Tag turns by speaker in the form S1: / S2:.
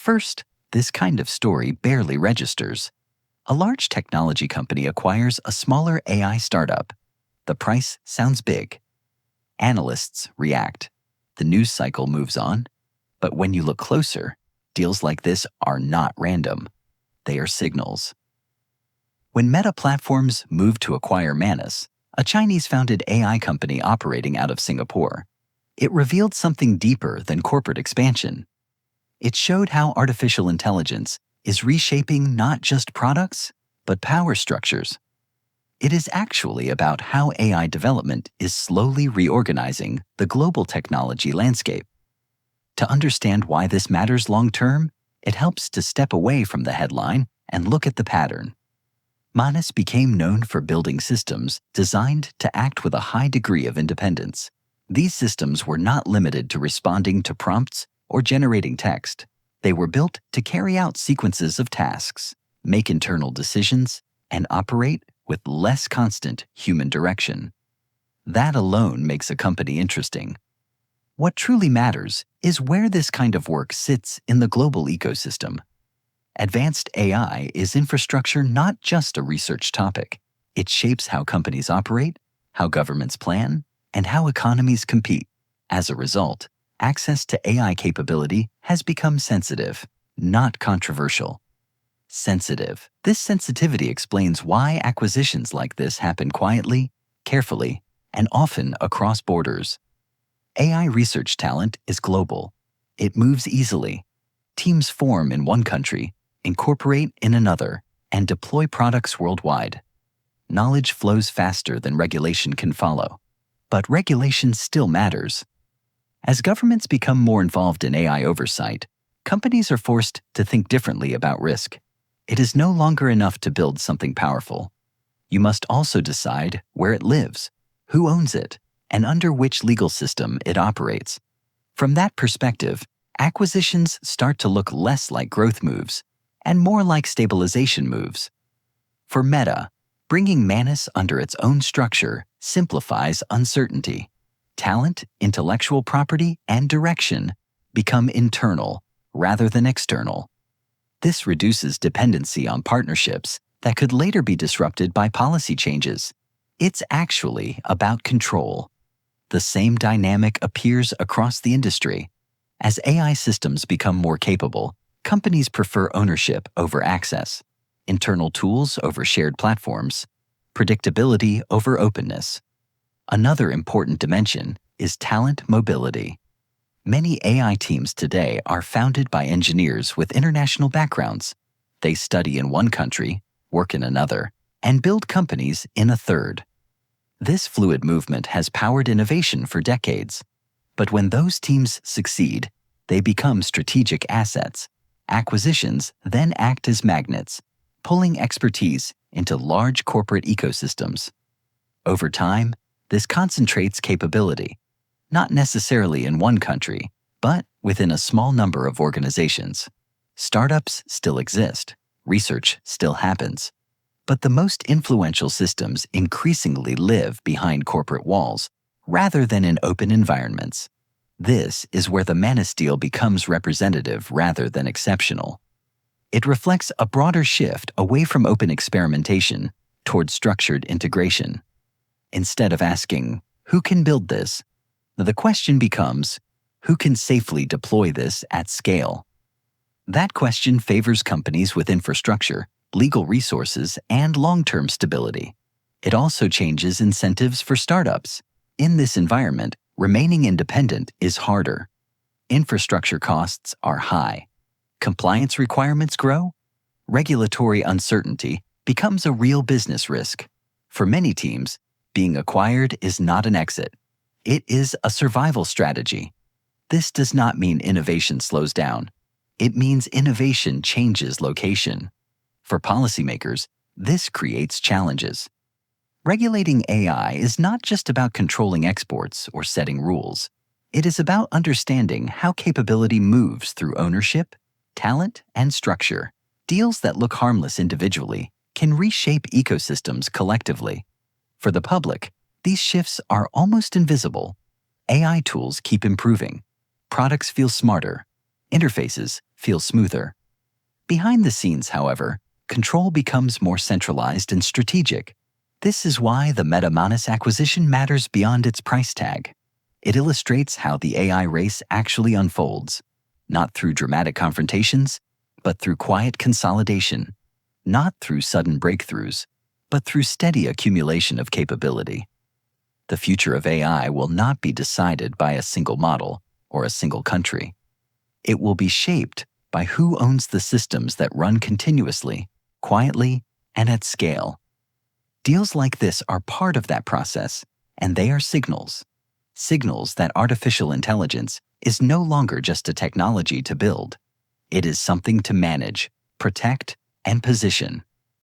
S1: first, this kind of story barely registers. A large technology company acquires a smaller AI startup. The price sounds big. Analysts react. The news cycle moves on. But when you look closer, deals like this are not random. They are signals. When Meta Platforms moved to acquire Manus, a Chinese-founded AI company operating out of Singapore, it revealed something deeper than corporate expansion. It showed how artificial intelligence is reshaping not just products, but power structures. It is actually about how AI development is slowly reorganizing the global technology landscape. To understand why this matters long-term, it helps to step away from the headline and look at the pattern. Manus became known for building systems designed to act with a high degree of independence. These systems were not limited to responding to prompts or generating text. They were built to carry out sequences of tasks, make internal decisions, and operate with less constant human direction. That alone makes a company interesting. What truly matters is where this kind of work sits in the global ecosystem. Advanced AI is infrastructure, not just a research topic. It shapes how companies operate, how governments plan, and how economies compete. As a result, access to AI capability has become sensitive, not controversial. Sensitive. This sensitivity explains why acquisitions like this happen quietly, carefully, and often across borders. AI research talent is global. It moves easily. Teams form in one country, incorporate in another, and deploy products worldwide. Knowledge flows faster than regulation can follow. But regulation still matters. As governments become more involved in AI oversight, companies are forced to think differently about risk. It is no longer enough to build something powerful. You must also decide where it lives, who owns it, and under which legal system it operates. From that perspective, acquisitions start to look less like growth moves and more like stabilization moves. For Meta, bringing Manus under its own structure simplifies uncertainty. Talent, intellectual property, and direction become internal rather than external. This reduces dependency on partnerships that could later be disrupted by policy changes. It's actually about control. The same dynamic appears across the industry. As AI systems become more capable, companies prefer ownership over access, internal tools over shared platforms, predictability over openness. Another important dimension is talent mobility. Many AI teams today are founded by engineers with international backgrounds. They study in one country, work in another, and build companies in a third. This fluid movement has powered innovation for decades. But when those teams succeed, they become strategic assets. Acquisitions then act as magnets, pulling expertise into large corporate ecosystems. Over time, this concentrates capability, not necessarily in one country, but within a small number of organizations. Startups still exist, research still happens, but the most influential systems increasingly live behind corporate walls rather than in open environments. This is where the Manus deal becomes representative rather than exceptional. It reflects a broader shift away from open experimentation toward structured integration. Instead of asking, who can build this? The question becomes, who can safely deploy this at scale? That question favors companies with infrastructure, legal resources, and long-term stability. It also changes incentives for startups. In this environment, remaining independent is harder. Infrastructure costs are high. Compliance requirements grow. Regulatory uncertainty becomes a real business risk. For many teams, being acquired is not an exit. It is a survival strategy. This does not mean innovation slows down. It means innovation changes location. For policymakers, this creates challenges. Regulating AI is not just about controlling exports or setting rules. It is about understanding how capability moves through ownership, talent, and structure. Deals that look harmless individually can reshape ecosystems collectively. For the public, these shifts are almost invisible. AI tools keep improving. Products feel smarter. interfaces feel smoother. Behind the scenes, however, control becomes more centralized and strategic. This is why the Manus acquisition matters beyond its price tag. It illustrates how the AI race actually unfolds, not through dramatic confrontations, but through quiet consolidation, not through sudden breakthroughs, but through steady accumulation of capability. The future of AI will not be decided by a single model or a single country. It will be shaped by who owns the systems that run continuously, quietly, and at scale. Deals like this are part of that process, and they are signals. Signals that artificial intelligence is no longer just a technology to build. It is something to manage, protect, and position.